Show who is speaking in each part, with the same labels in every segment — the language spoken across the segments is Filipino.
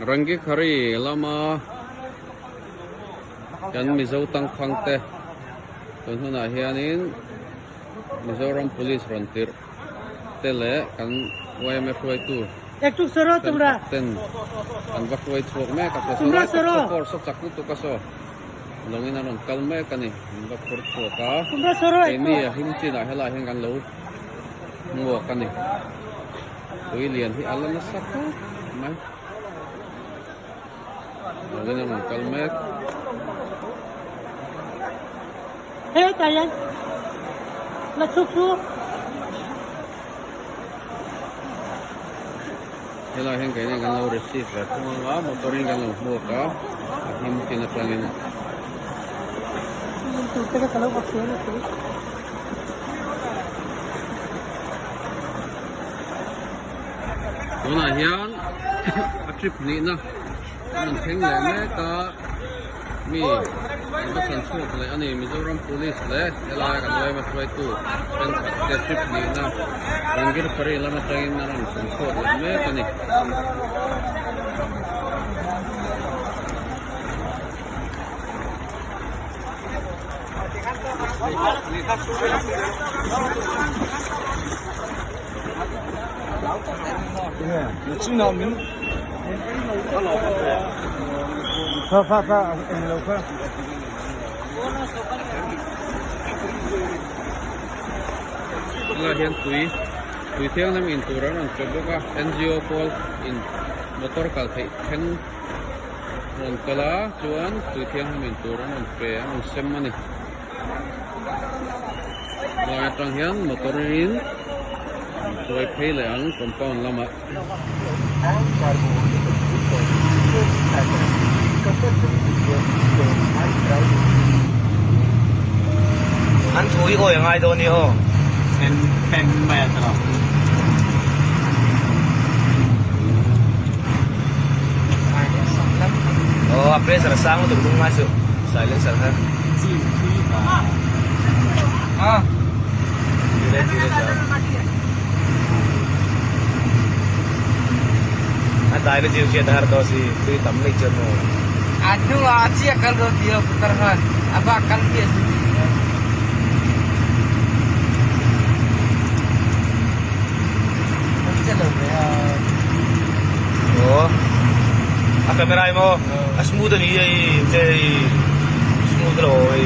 Speaker 1: Rangi khari lama kan mizo tang phangte tunhuna hianin Mizoram Police Frontier tele kan YMF tu
Speaker 2: একটু সরো তোমরা
Speaker 1: ten kan bakwai chok me ka
Speaker 2: তোমরা
Speaker 1: so
Speaker 2: সরো
Speaker 1: for so chakku to ka so longin anon kalme kani bakor to ka
Speaker 2: তোমরা সরো
Speaker 1: ini himti na hela hen kan lo ngo kani William hi alana sakka mai longin anon kalme
Speaker 2: হে তাইয়ান লাচুকু
Speaker 1: hela hen kai kan lo receive ra thuma motoring kan lo mo ka himti na plangin
Speaker 2: থেকে চলো বসে নে
Speaker 1: Tuna hian a trip ni na man theng le me ka mi ka chan chuk le ani Mizoram Police le ela kan loi ma try tu kan te trip ni na rangir pare lama train na ran chan chuk le me ka ni ela hian tui thiang nam in turan an chobo ka NGO pol in motor kal thei theng ron kala chuan tui thiang nam in turan an pe an sem mani la tang hian motorin tuai phei le ang compound lama
Speaker 3: Anh thui ôi ngay đâu nè ho.
Speaker 4: Pen mẹ tao.
Speaker 3: Oh, apa sih rasanya tuh belum masuk. Silencer kan. Ah. Dire jauh. Ada ini jauh sih ada harus sih. Itu tamlik jono.
Speaker 4: Aduh, aci akan dia putarkan. Apa akan dia?
Speaker 3: Oh. A camera mo. Smooth ni smooth rồi.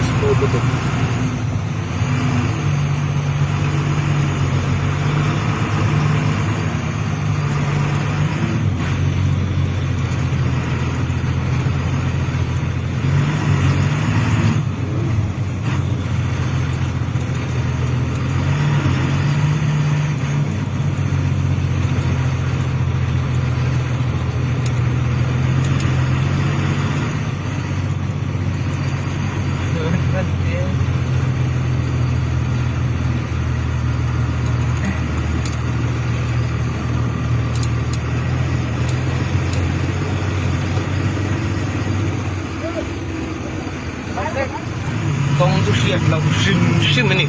Speaker 3: Smooth betul. Công chút chuyện là xin xin mình đi